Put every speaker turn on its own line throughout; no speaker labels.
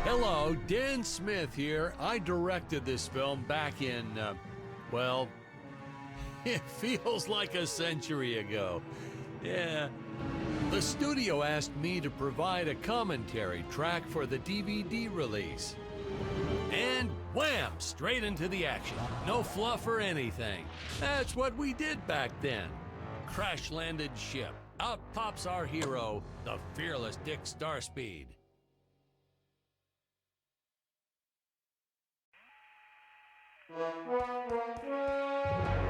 Hello, Dan Smith here. I directed this film back in, well, it feels like a century ago. Yeah. The studio asked me to provide a commentary track for the DVD release. And wham! Straight into the action. No fluff or anything. That's what we did back then. Crash-landed ship. Out pops our hero, the fearless Dick Starspeed.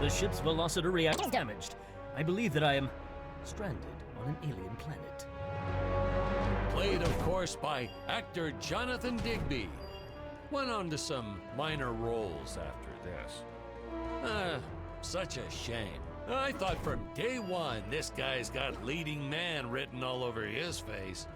The ship's velocity reactor is damaged. I believe that I am stranded on an alien planet.
Played, of course, by actor Jonathan Digby. Went on to some minor roles after this. Such a shame. I thought from day one this guy's got leading man written all over his face.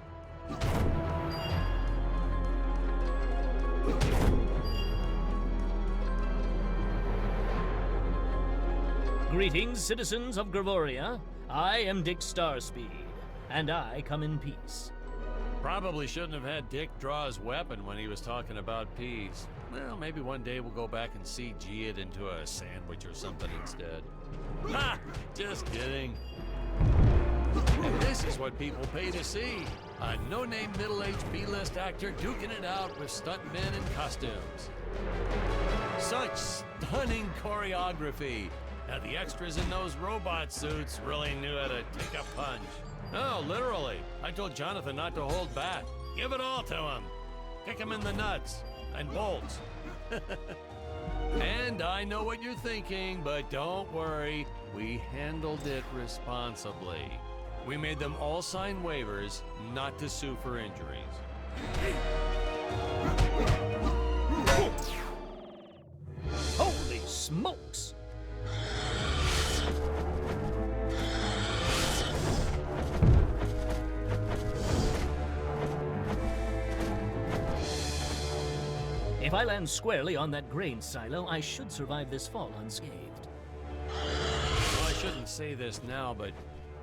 Greetings, citizens of Memoria. I am Dick Starspeed, and I come in peace.
Probably shouldn't have had Dick draw his weapon when he was talking about peas. Well, maybe one day we'll go back and CG it into a sandwich or something instead. Ha! Just kidding. And this is what people pay to see. A no-name middle-aged B-list actor duking it out with stuntmen in costumes. Such stunning choreography. Now the extras in those robot suits really knew how to take a punch. Oh, literally. I told Jonathan not to hold back. Give it all to him. Kick him in the nuts and bolts. And I know what you're thinking, but don't worry. We handled it responsibly. We made them all sign waivers not to sue for injuries.
Holy smokes! If I land squarely on that grain silo, I should survive this fall unscathed.
Well, I shouldn't say this now, but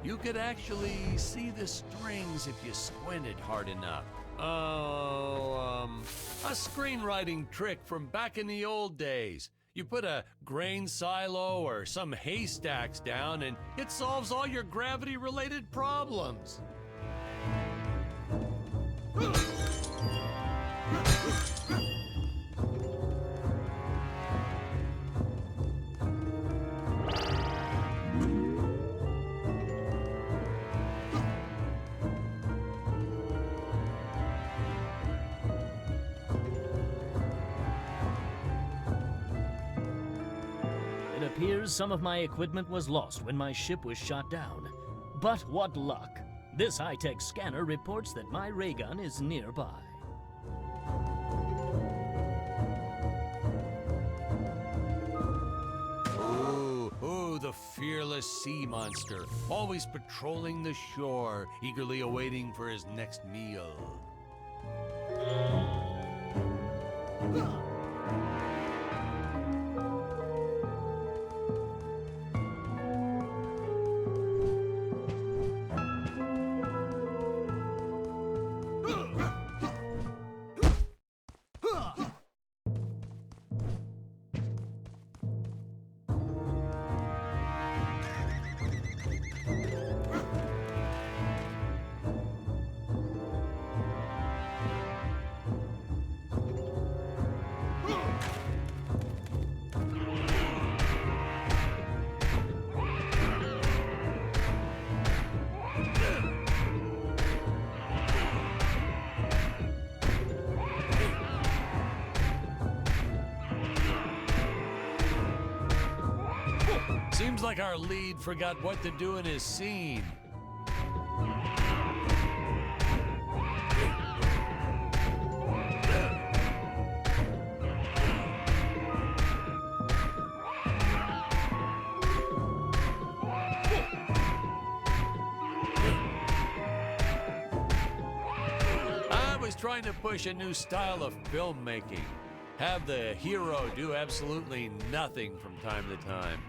you could actually see the strings if you squinted hard enough. Oh, a screenwriting trick from back in the old days. You put a grain silo or some haystacks down and it solves all your gravity-related problems.
It appears some of my equipment was lost when my ship was shot down. But what luck! This high-tech scanner reports that my ray gun is nearby.
Ooh, the fearless sea monster, always patrolling the shore, eagerly awaiting for his next meal. Seems like our lead forgot what to do in his scene. I was trying to push a new style of filmmaking. Have the hero do absolutely nothing from time to time.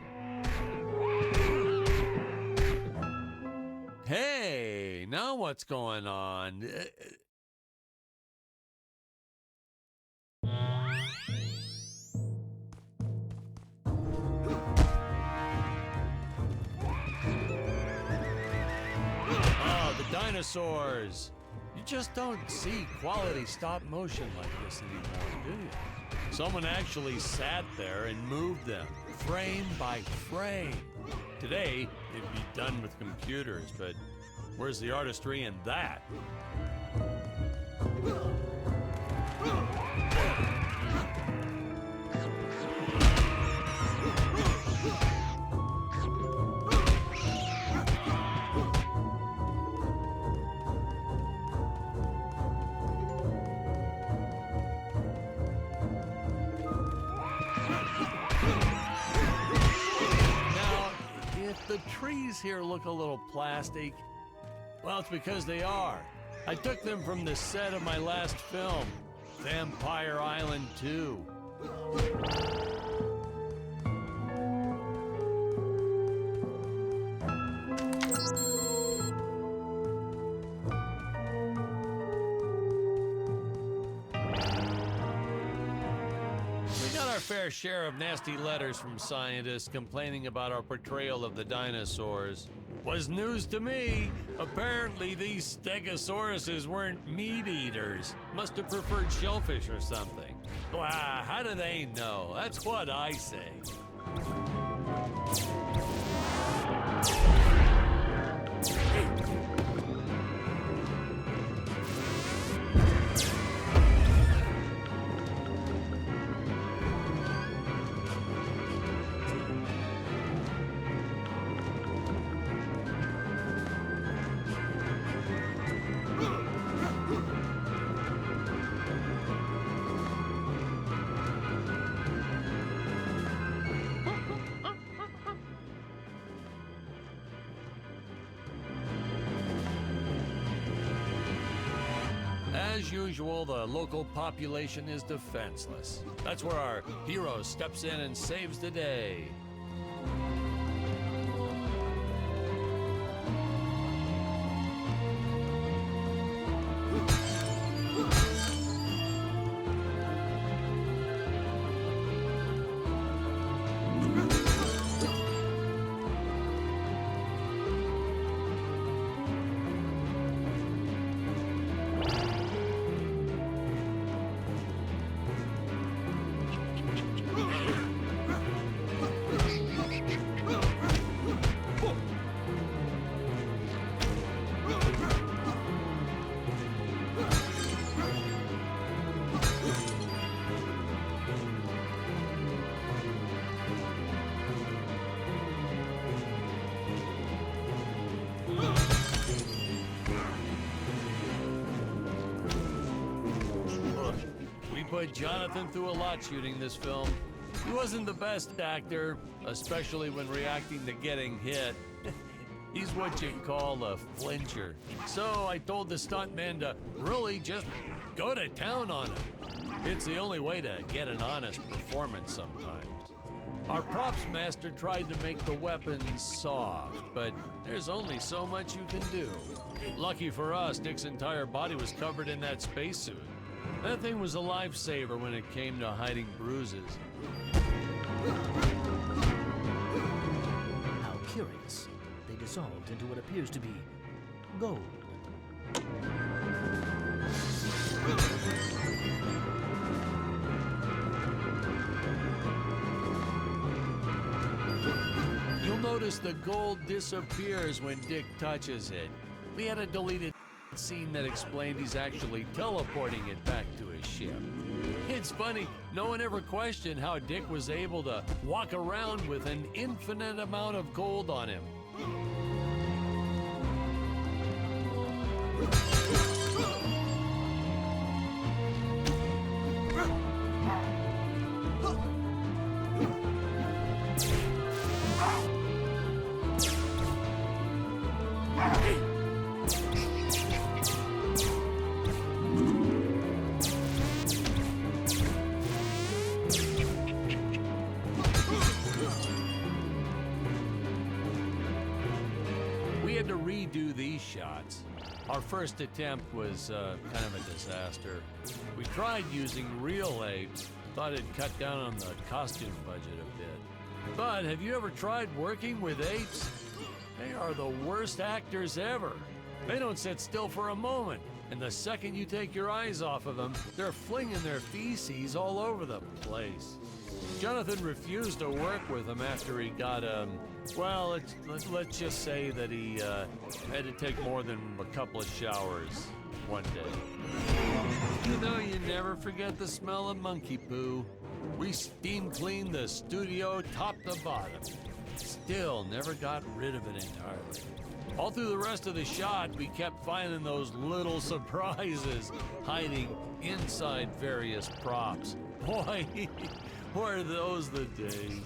Hey, now what's going on? dinosaurs. You just don't see quality stop motion like this anymore, do you? Someone actually sat there and moved them, frame by frame. Today, it'd be done with computers, but where's the artistry in that? The trees here look a little plastic. Well, it's because they are. I took them from the set of my last film, Vampire Island 2. Fair share of nasty letters from scientists complaining about our portrayal of the dinosaurs. Was news to me. Apparently these stegosauruses weren't meat eaters. Must have preferred shellfish or something. Wow, how do they know? That's what I say. As usual, the local population is defenseless. That's where our hero steps in and saves the day. Put Jonathan through a lot shooting this film. He wasn't the best actor, especially when reacting to getting hit. He's what you call a flincher. So I told the stuntman to really just go to town on him. It's the only way to get an honest performance sometimes. Our props master tried to make the weapons soft, but there's only so much you can do. Lucky for us, Dick's entire body was covered in that spacesuit. That thing was a lifesaver when it came to hiding bruises.
How curious. They dissolved into what appears to be gold.
You'll notice the gold disappears when Dick touches it. We had a deleted scene that explained he's actually teleporting it back to his ship. It's funny, no one ever questioned how Dick was able to walk around with an infinite amount of gold on him. To redo these shots. Our first attempt was kind of a disaster. We tried using real apes, thought it'd cut down on the costume budget a bit. But have you ever tried working with apes? They are the worst actors ever. They don't sit still for a moment, and the second you take your eyes off of them, they're flinging their feces all over the place. Jonathan refused to work with him after he got, well, let's just say that he had to take more than a couple of showers one day. You know, you never forget the smell of monkey poo. We steam cleaned the studio top to bottom. Still never got rid of it entirely. All through the rest of the shot, we kept finding those little surprises hiding inside various props. Boy, were those the days.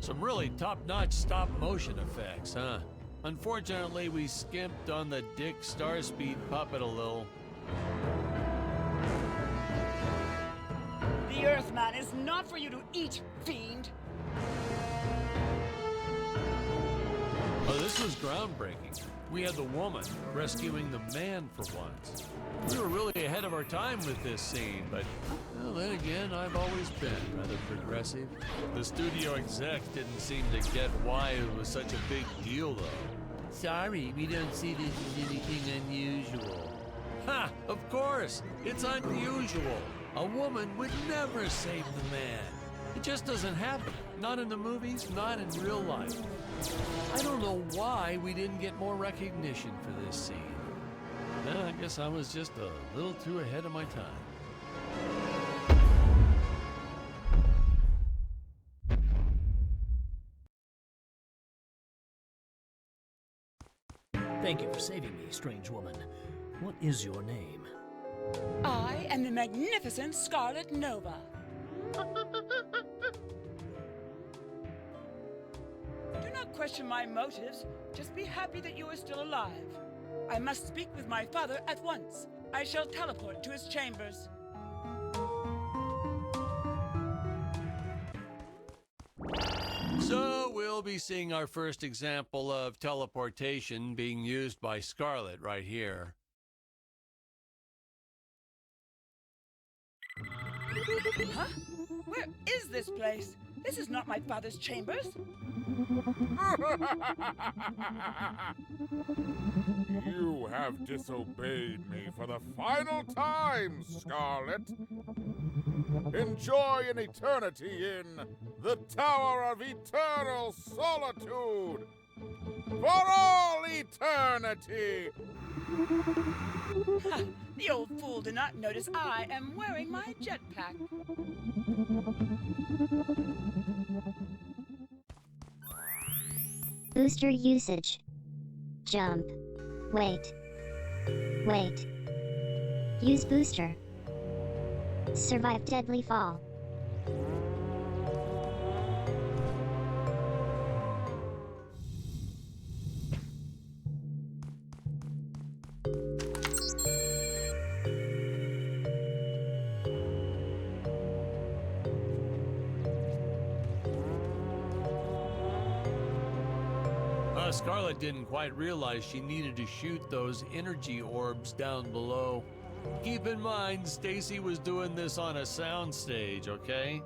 Some really top-notch stop-motion effects, huh? Unfortunately, we skimped on the Dick Starspeed puppet a little.
The Earthman is not for you to eat, fiend!
Oh, this was groundbreaking. We had the woman rescuing the man for once. We were really ahead of our time with this scene, but well, then again, I've always been rather progressive. The studio exec didn't seem to get why it was such a big deal, though. Sorry, we don't see this as anything unusual. Ha! Of course! It's unusual! A woman would never save the man. It just doesn't happen. Not in the movies, not in real life. I don't know why we didn't get more recognition for this scene. Well, I guess I was just a little too ahead of my time.
Thank you for saving me, strange woman. What is your name?
I am the magnificent Scarlet Nova. Do not question my motives. Just be happy that you are still alive. I must speak with my father at once. I shall teleport to his chambers.
So we'll be seeing our first example of teleportation being used by Scarlet right here.
Huh? Where is this place? This is not my father's chambers.
You have disobeyed me for the final time, Scarlet. Enjoy an eternity in the Tower of Eternal Solitude. For all eternity!
Ha! The old fool did not notice I am wearing my jetpack.
Booster usage. Jump. Wait. Wait. Use booster. Survive deadly fall.
Scarlet didn't quite realize she needed to shoot those energy orbs down below. Keep in mind, Stacy was doing this on a soundstage, okay?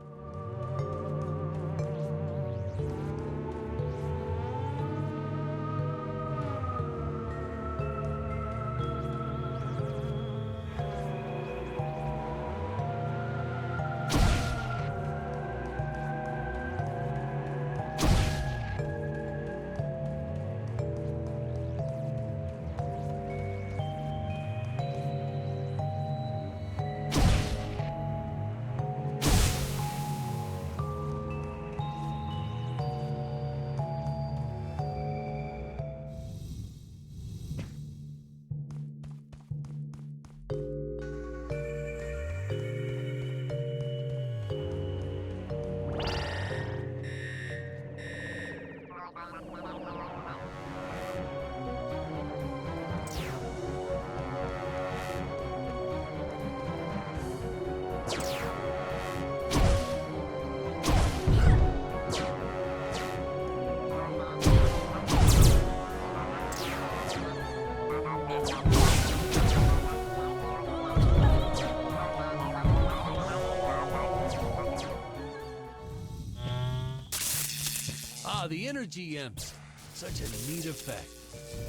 the energy imps. Such a neat effect.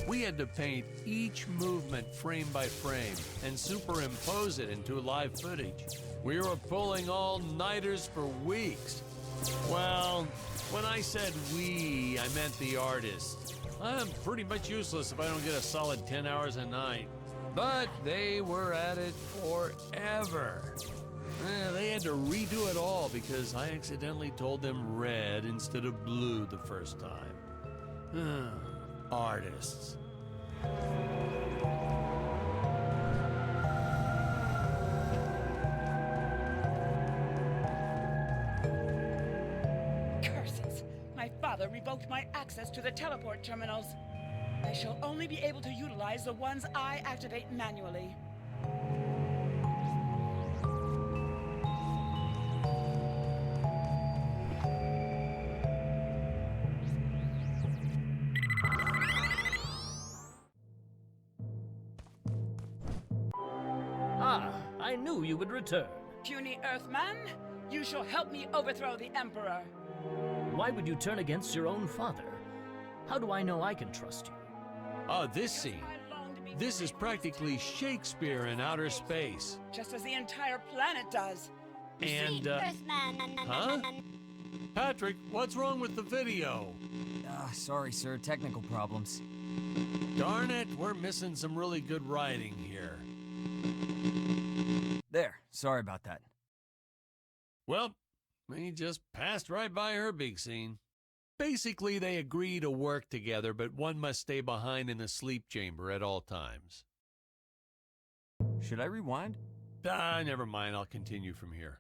We had to paint each movement frame by frame and superimpose it into live footage. We were pulling all-nighters for weeks. Well, when I said we, I meant the artists. I'm pretty much useless if I don't get a solid 10 hours a night. But they were at it forever. They had to redo it all because I accidentally told them red instead of blue the first time. Artists.
Curses! My father revoked my access to the teleport terminals. I shall only be able to utilize the ones I activate manually.
Ah, I knew you would return.
Puny Earthman, you shall help me overthrow the Emperor.
Why would you turn against your own father? How do I know I can trust you?
Oh, this scene. This is practically Shakespeare in outer space.
Just as the entire planet does.
And, huh? Patrick, what's wrong with the video?
Sorry, sir. Technical problems.
Darn it, we're missing some really good writing here.
There. Sorry about that.
Well, we just passed right by her big scene. Basically, they agree to work together, but one must stay behind in the sleep chamber at all times.
Should I rewind?
Never mind, I'll continue from here.